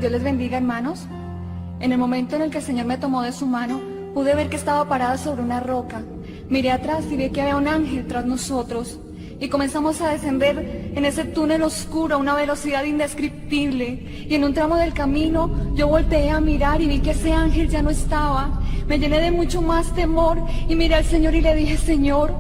Dios les bendiga, hermanos. En el momento en el que el Señor me tomó de su mano, pude ver que estaba parada sobre una roca. Miré atrás y vi que había un ángel tras nosotros. Y comenzamos a descender en ese túnel oscuro a una velocidad indescriptible. Y en un tramo del camino yo volteé a mirar y vi que ese ángel ya no estaba. Me llené de mucho más temor y miré al Señor y le dije: Señor,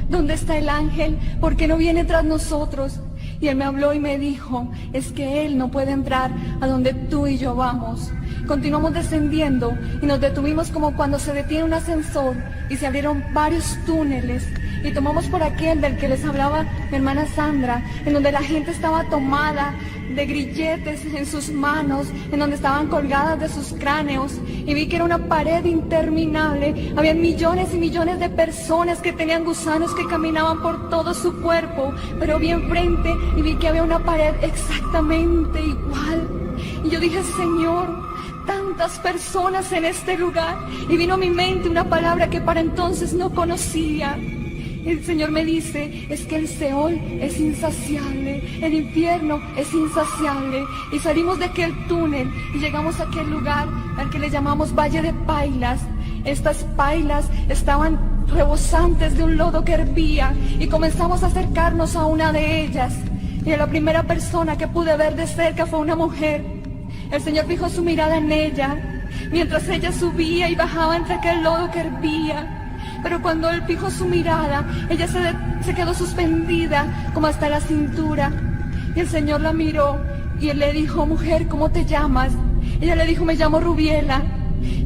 ¿dónde está el ángel? ¿Por qué no viene tras nosotros? Y Él me habló y me dijo: es que Él no puede entrar a donde tú y yo vamos. Continuamos descendiendo y nos detuvimos como cuando se detiene un ascensor y se abrieron varios túneles. Y tomamos por aquel del que les hablaba mi hermana Sandra, en donde la gente estaba tomada de grilletes en sus manos, en donde estaban colgadas de sus cráneos, y vi que era una pared interminable. Había millones y millones de personas que tenían gusanos que caminaban por todo su cuerpo, pero vi enfrente y vi que había una pared exactamente igual. Y yo dije: Señor, tantas personas en este lugar. Y vino a mi mente una palabra que para entonces no conocía. El Señor me dice: es que el Seol es insaciable, el infierno es insaciable. Y salimos de aquel túnel y llegamos a aquel lugar al que le llamamos Valle de Pailas. Estas pailas estaban rebosantes de un lodo que hervía, y comenzamos a acercarnos a una de ellas. Y la primera persona que pude ver de cerca fue una mujer. El Señor fijó su mirada en ella, mientras ella subía y bajaba entre aquel lodo que hervía. Pero cuando Él fijó su mirada, ella se quedó suspendida como hasta la cintura. Y el Señor la miró y Él le dijo: mujer, ¿cómo te llamas? Ella le dijo: me llamo Rubiela.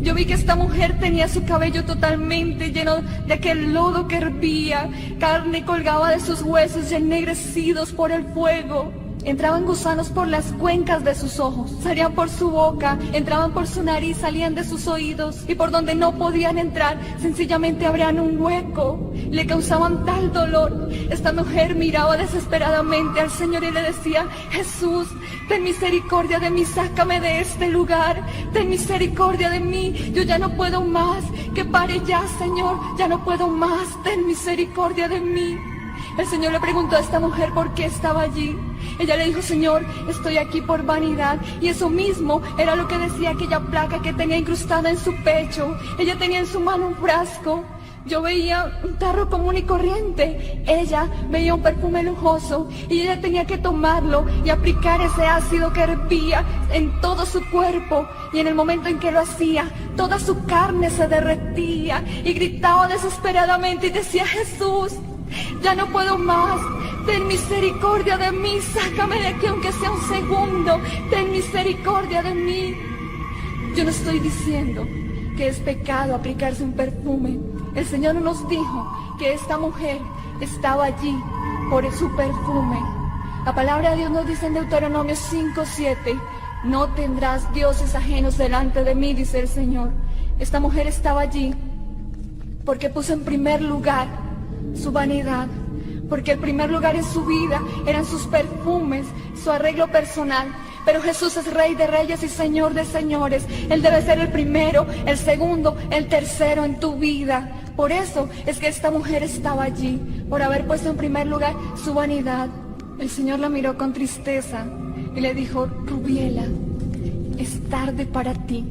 Yo vi que esta mujer tenía su cabello totalmente lleno de aquel lodo que hervía, carne colgaba de sus huesos ya ennegrecidos por el fuego. Entraban gusanos por las cuencas de sus ojos, salían por su boca, entraban por su nariz, salían de sus oídos, y por donde no podían entrar, sencillamente abrían un hueco. Le causaban tal dolor. Esta mujer miraba desesperadamente al Señor y le decía: Jesús, ten misericordia de mí, sácame de este lugar, ten misericordia de mí, yo ya no puedo más, que pare ya, Señor, ya no puedo más, ten misericordia de mí. El Señor le preguntó a esta mujer por qué estaba allí. Ella le dijo: Señor, estoy aquí por vanidad. Y eso mismo era lo que decía aquella placa que tenía incrustada en su pecho. Ella tenía en su mano un frasco. Yo veía un tarro común y corriente. Ella veía un perfume lujoso y ella tenía que tomarlo y aplicar ese ácido que hervía en todo su cuerpo. Y en el momento en que lo hacía, toda su carne se derretía y gritaba desesperadamente y decía: Jesús, ya no puedo más, ten misericordia de mí, sácame de aquí aunque sea un segundo, ten misericordia de mí. Yo no estoy diciendo que es pecado aplicarse un perfume. El Señor nos dijo que esta mujer estaba allí por su perfume. La palabra de Dios nos dice en Deuteronomio 5:7: no tendrás dioses ajenos delante de mí, dice el Señor. Esta mujer estaba allí porque puso en primer lugar su vanidad, porque el primer lugar en su vida eran sus perfumes, su arreglo personal. Pero Jesús es Rey de Reyes y Señor de Señores. Él debe ser el primero, el segundo, el tercero en tu vida. Por eso es que esta mujer estaba allí, por haber puesto en primer lugar su vanidad. El Señor la miró con tristeza y le dijo: Rubiela, es tarde para ti.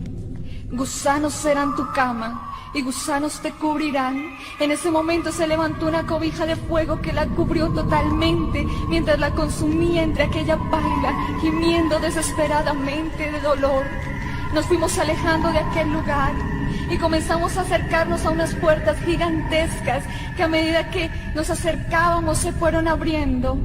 Gusanos serán tu cama y gusanos te cubrirán. En ese momento se levantó una cobija de fuego que la cubrió totalmente, mientras la consumía entre aquella paila, gimiendo desesperadamente de dolor. Nos fuimos alejando de aquel lugar y comenzamos a acercarnos a unas puertas gigantescas que a medida que nos acercábamos se fueron abriendo.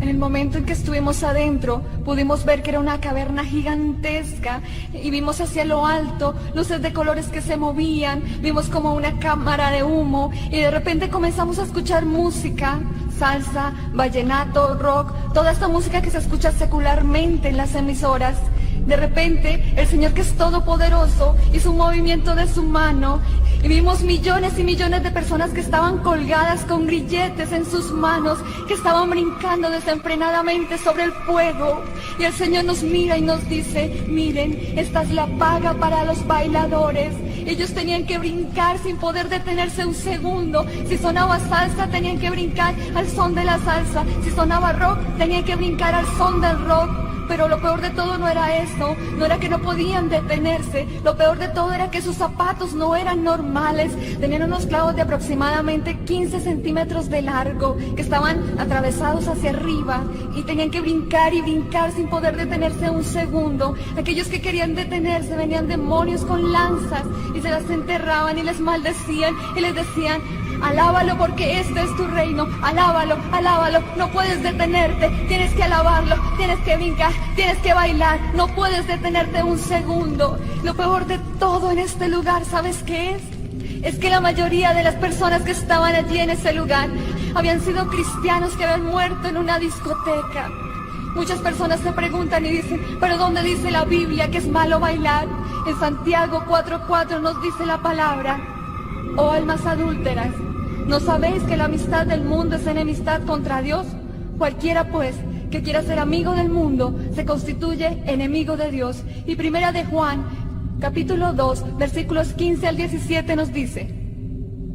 En el momento en que estuvimos adentro, pudimos ver que era una caverna gigantesca y vimos hacia lo alto luces de colores que se movían, vimos como una cámara de humo y de repente comenzamos a escuchar música, salsa, vallenato, rock, toda esta música que se escucha secularmente en las emisoras. De repente, el Señor, que es todopoderoso, hizo un movimiento de su mano y vimos millones y millones de personas que estaban colgadas con grilletes en sus manos, que estaban brincando desenfrenadamente sobre el fuego. Y el Señor nos mira y nos dice: miren, esta es la paga para los bailadores. Ellos tenían que brincar sin poder detenerse un segundo. Si sonaba salsa, tenían que brincar al son de la salsa. Si sonaba rock, tenían que brincar al son del rock. Pero lo peor de todo no era eso, no era que no podían detenerse, lo peor de todo era que sus zapatos no eran normales, tenían unos clavos de aproximadamente 15 centímetros de largo, que estaban atravesados hacia arriba, y tenían que brincar y brincar sin poder detenerse un segundo. Aquellos que querían detenerse venían demonios con lanzas, y se las enterraban y les maldecían, y les decían: alábalo porque este es tu reino, alábalo, alábalo, no puedes detenerte, tienes que alabarlo, tienes que brincar, tienes que bailar, no puedes detenerte un segundo. Lo peor de todo en este lugar, ¿sabes qué es? Es que la mayoría de las personas que estaban allí en ese lugar habían sido cristianos que habían muerto en una discoteca. Muchas personas se preguntan y dicen: ¿pero dónde dice la Biblia que es malo bailar? En Santiago 4:4 nos dice la palabra: oh almas adúlteras, ¿no sabéis que la amistad del mundo es enemistad contra Dios? Cualquiera pues que quiera ser amigo del mundo se constituye enemigo de Dios. Y primera de Juan, capítulo 2, versículos 15 al 17 nos dice: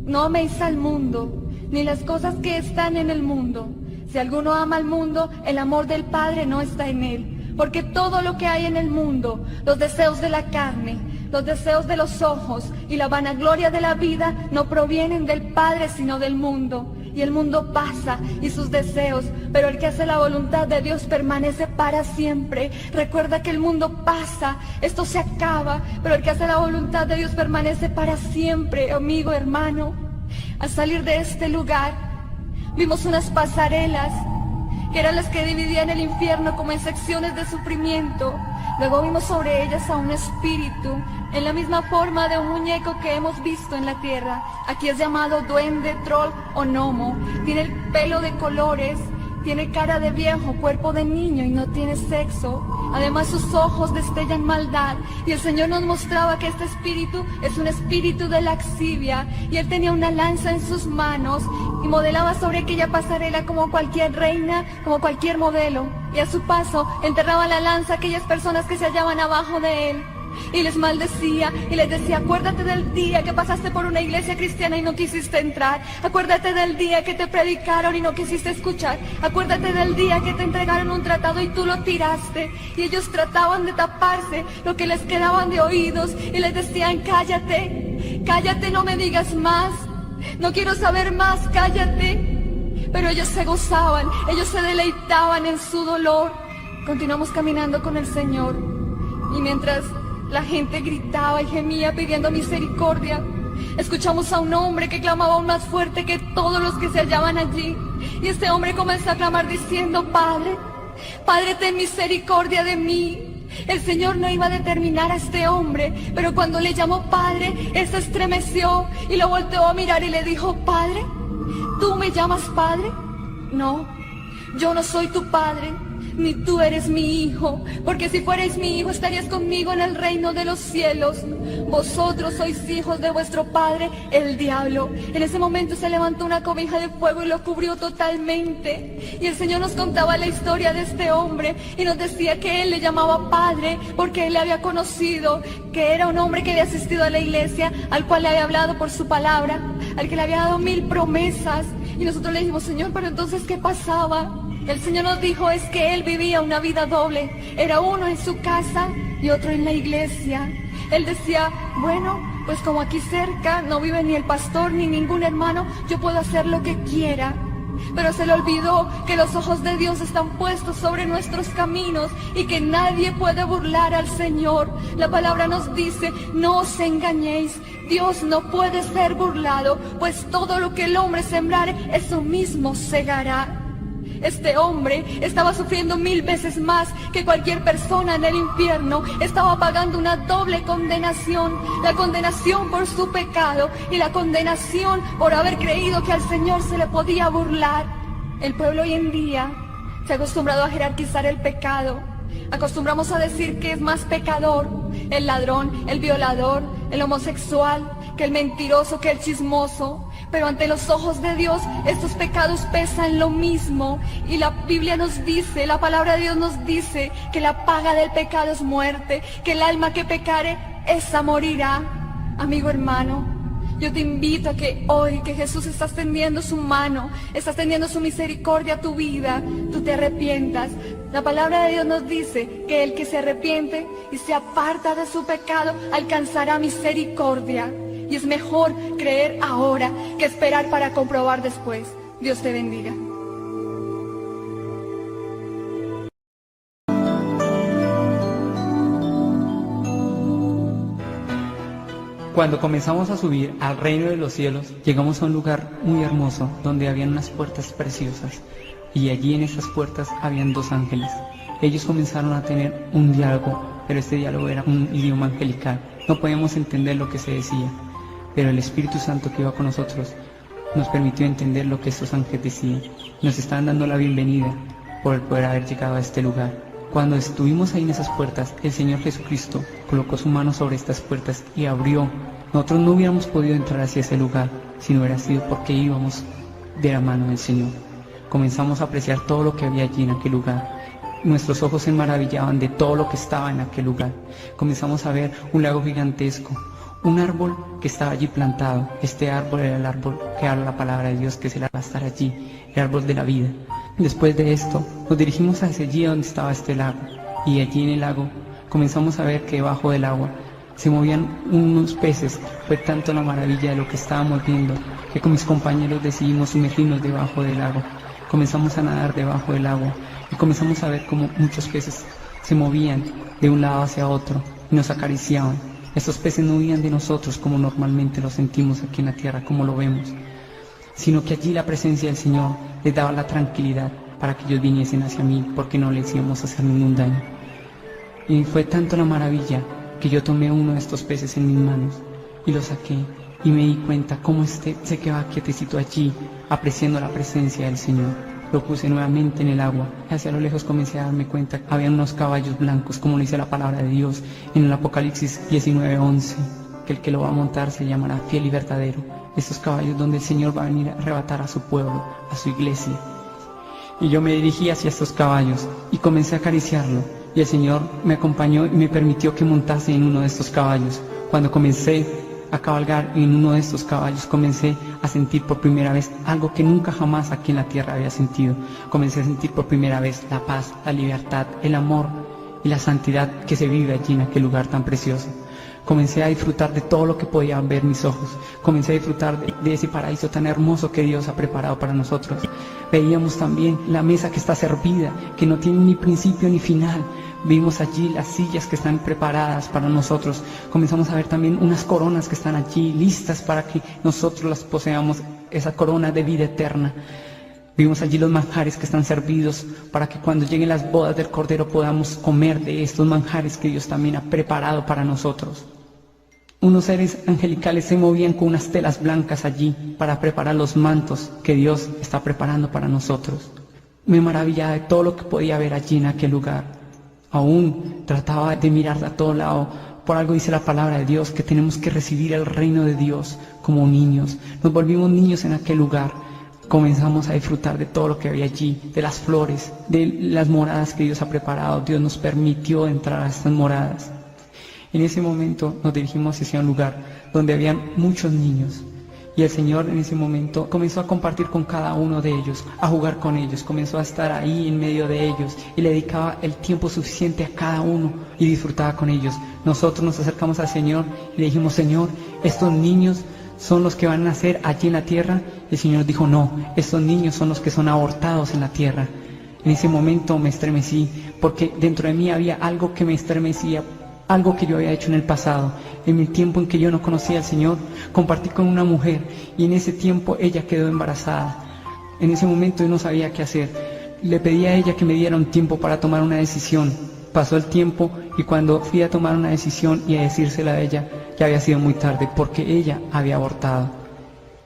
no améis al mundo, ni las cosas que están en el mundo. Si alguno ama al mundo, el amor del Padre no está en él. Porque todo lo que hay en el mundo, los deseos de la carne, los deseos de los ojos y la vanagloria de la vida no provienen del Padre sino del mundo. Y el mundo pasa y sus deseos, pero el que hace la voluntad de Dios permanece para siempre. Recuerda que el mundo pasa, esto se acaba, pero el que hace la voluntad de Dios permanece para siempre, amigo, hermano. Al salir de este lugar, vimos unas pasarelas que eran las que dividían el infierno como en secciones de sufrimiento. Luego vimos sobre ellas a un espíritu, en la misma forma de un muñeco que hemos visto en la tierra. Aquí es llamado duende, troll o gnomo. Tiene el pelo de colores, tiene cara de viejo, cuerpo de niño y no tiene sexo. Además sus ojos destellan maldad. Y el Señor nos mostraba que este espíritu es un espíritu de laxivia. Y él tenía una lanza en sus manos y modelaba sobre aquella pasarela como cualquier reina, como cualquier modelo. Y a su paso enterraba la lanza a aquellas personas que se hallaban abajo de él. Y les maldecía y les decía: acuérdate del día que pasaste por una iglesia cristiana y no quisiste entrar. Acuérdate del día que te predicaron y no quisiste escuchar. Acuérdate del día que te entregaron un tratado y tú lo tiraste. Y ellos trataban de taparse lo que les quedaban de oídos y les decían: cállate, cállate, no me digas más, no quiero saber más, cállate. Pero ellos se gozaban, ellos se deleitaban en su dolor. Continuamos caminando con el Señor, y mientras la gente gritaba y gemía pidiendo misericordia, escuchamos a un hombre que clamaba aún más fuerte que todos los que se hallaban allí. Y este hombre comenzó a clamar diciendo: Padre, Padre, ten misericordia de mí. El Señor no iba a determinar a este hombre, pero cuando le llamó Padre, él se estremeció y lo volteó a mirar y le dijo: Padre, ¿tú me llamas Padre? No, yo no soy tu Padre, ni tú eres mi hijo, porque si fuerais mi hijo estarías conmigo en el reino de los cielos. Vosotros sois hijos de vuestro padre, el diablo. En ese momento se levantó una cobija de fuego y lo cubrió totalmente. Y el Señor nos contaba la historia de este hombre y nos decía que él le llamaba Padre porque él le había conocido, que era un hombre que había asistido a la iglesia, al cual le había hablado por su palabra, al que le había dado 1000 promesas. Y nosotros le dijimos: Señor, pero entonces ¿qué pasaba? El Señor nos dijo: es que él vivía una vida doble. Era uno en su casa y otro en la iglesia. Él decía: bueno, pues como aquí cerca no vive ni el pastor ni ningún hermano, yo puedo hacer lo que quiera. Pero se le olvidó que los ojos de Dios están puestos sobre nuestros caminos y que nadie puede burlar al Señor. La palabra nos dice: no os engañéis, Dios no puede ser burlado, pues todo lo que el hombre sembrare, eso mismo segará. Este hombre estaba sufriendo 1000 veces más que cualquier persona en el infierno. Estaba pagando una doble condenación: la condenación por su pecado y la condenación por haber creído que al Señor se le podía burlar. El pueblo hoy en día se ha acostumbrado a jerarquizar el pecado. Acostumbramos a decir que es más pecador el ladrón, el violador, el homosexual, que el mentiroso, que el chismoso. Pero ante los ojos de Dios estos pecados pesan lo mismo. Y la Biblia nos dice, la palabra de Dios nos dice que la paga del pecado es muerte, que el alma que pecare, esa morirá. Amigo hermano, yo te invito a que hoy que Jesús está extendiendo su mano, está extendiendo su misericordia a tu vida, tú te arrepientas, La palabra de Dios nos dice que el que se arrepiente y se aparta de su pecado alcanzará misericordia. Y es mejor creer ahora que esperar para comprobar después. Dios te bendiga. Cuando comenzamos a subir al reino de los cielos, llegamos a un lugar muy hermoso donde habían unas puertas preciosas. Y allí en esas puertas habían dos ángeles. Ellos comenzaron a tener un diálogo, pero este diálogo era un idioma angelical. No podíamos entender lo que se decía, pero el Espíritu Santo que iba con nosotros nos permitió entender lo que estos ángeles decían. Nos estaban dando la bienvenida por el poder haber llegado a este lugar. Cuando estuvimos ahí en esas puertas, el Señor Jesucristo colocó su mano sobre estas puertas y abrió. Nosotros no hubiéramos podido entrar hacia ese lugar si no hubiera sido porque íbamos de la mano del Señor. Comenzamos a apreciar todo lo que había allí en aquel lugar. Nuestros ojos se maravillaban de todo lo que estaba en aquel lugar. Comenzamos a ver un lago gigantesco, un árbol que estaba allí plantado. Este árbol era el árbol que habla la palabra de Dios, que se la va a estar allí, el árbol de la vida. Después de esto, nos dirigimos hacia allí donde estaba este lago, y allí en el lago comenzamos a ver que debajo del agua se movían unos peces. Fue tanto la maravilla de lo que estábamos viendo, que con mis compañeros decidimos sumergirnos debajo del lago. Comenzamos a nadar debajo del agua, y comenzamos a ver cómo muchos peces se movían de un lado hacia otro, y nos acariciaban. Estos peces no huían de nosotros como normalmente lo sentimos aquí en la tierra, como lo vemos, sino que allí la presencia del Señor les daba la tranquilidad para que ellos viniesen hacia mí, porque no les íbamos a hacer ningún daño. Y fue tanto la maravilla que yo tomé uno de estos peces en mis manos y lo saqué, y me di cuenta cómo se quedaba quietecito allí, apreciando la presencia del Señor. Lo puse nuevamente en el agua, y hacia lo lejos comencé a darme cuenta que había unos caballos blancos, como lo dice la palabra de Dios en el Apocalipsis 19:11, que el que lo va a montar se llamará fiel y verdadero. Estos caballos donde el Señor va a venir a arrebatar a su pueblo, a su iglesia. Y yo me dirigí hacia estos caballos y comencé a acariciarlo, y el Señor me acompañó y me permitió que montase en uno de estos caballos. Cuando comencé a cabalgar en uno de estos caballos, comencé a sentir por primera vez algo que nunca jamás aquí en la tierra había sentido. Comencé a sentir por primera vez la paz, la libertad, el amor y la santidad que se vive allí en aquel lugar tan precioso. Comencé a disfrutar de todo lo que podían ver mis ojos. Comencé a disfrutar de ese paraíso tan hermoso que Dios ha preparado para nosotros. Veíamos también la mesa que está servida, que no tiene ni principio ni final. Vimos allí las sillas que están preparadas para nosotros. Comenzamos a ver también unas coronas que están allí listas para que nosotros las poseamos, esa corona de vida eterna. Vimos allí los manjares que están servidos para que cuando lleguen las bodas del Cordero podamos comer de estos manjares que Dios también ha preparado para nosotros. Unos seres angelicales se movían con unas telas blancas allí para preparar los mantos que Dios está preparando para nosotros. Me maravillaba de todo lo que podía ver allí en aquel lugar. Aún trataba de mirar a todo lado. Por algo dice la palabra de Dios que tenemos que recibir el reino de Dios como niños. Nos volvimos niños en aquel lugar. Comenzamos a disfrutar de todo lo que había allí, de las flores, de las moradas que Dios ha preparado. Dios nos permitió entrar a estas moradas. En ese momento nos dirigimos hacia un lugar donde habían muchos niños. Y el Señor en ese momento comenzó a compartir con cada uno de ellos, a jugar con ellos, comenzó a estar ahí en medio de ellos y le dedicaba el tiempo suficiente a cada uno y disfrutaba con ellos. Nosotros nos acercamos al Señor y le dijimos: Señor, estos niños son los que van a nacer allí en la tierra. El Señor dijo: no, estos niños son los que son abortados en la tierra. En ese momento me estremecí, porque dentro de mí había algo que me estremecía, algo que yo había hecho en el pasado. En el tiempo en que yo no conocía al Señor, compartí con una mujer y en ese tiempo ella quedó embarazada. En ese momento yo no sabía qué hacer. Le pedí a ella que me diera un tiempo para tomar una decisión. Pasó el tiempo y cuando fui a tomar una decisión y a decírsela a ella, ya había sido muy tarde, porque ella había abortado.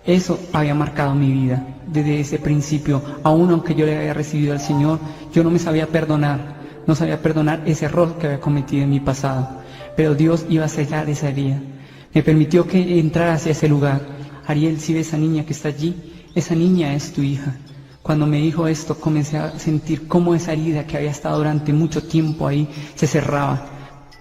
Eso había marcado mi vida. Desde ese principio, aun aunque yo le había recibido al Señor, yo no me sabía perdonar. No sabía perdonar ese error que había cometido en mi pasado. Pero Dios iba a sellar esa herida. Me permitió que entrara hacia ese lugar. Ariel, si ves esa niña que está allí, esa niña es tu hija. Cuando me dijo esto, comencé a sentir cómo esa herida que había estado durante mucho tiempo ahí se cerraba.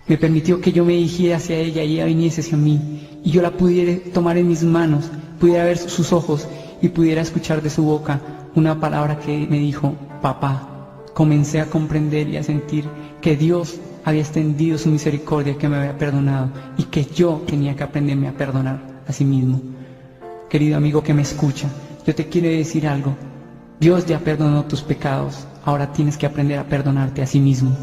Me permitió que yo me dirigiera hacia ella y ella viniese hacia mí. Y yo la pudiera tomar en mis manos, pudiera ver sus ojos y pudiera escuchar de su boca una palabra que me dijo: papá. comencé a comprender y a sentir que Dios había extendido su misericordia, que me había perdonado y que yo tenía que aprenderme a perdonar a sí mismo. Querido amigo que me escucha, yo te quiero decir algo. Dios ya perdonó tus pecados, ahora tienes que aprender a perdonarte a sí mismo.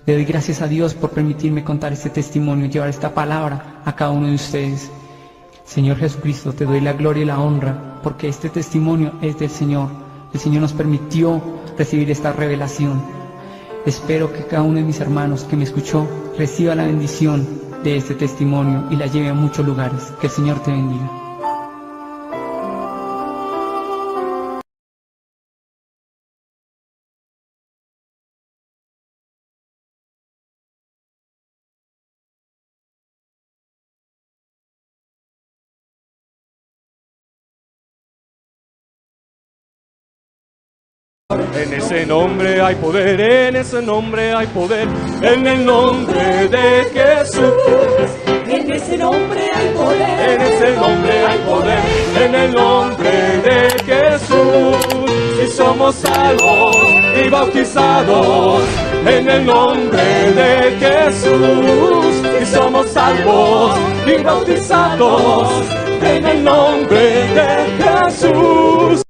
Le doy gracias a Dios por permitirme contar este testimonio y llevar esta palabra a cada uno de ustedes. Señor Jesucristo, te doy la gloria y la honra, porque este testimonio es del Señor. El Señor nos permitió recibir esta revelación. Espero que cada uno de mis hermanos que me escuchó reciba la bendición de este testimonio y la lleve a muchos lugares. Que el Señor te bendiga. En ese nombre hay poder, en ese nombre hay poder, en el nombre de Jesús. En ese nombre hay poder, En ese nombre hay poder, en el nombre de Jesús. Si somos salvos y bautizados, en el nombre de Jesús. Si somos salvos y bautizados, en el nombre de Jesús.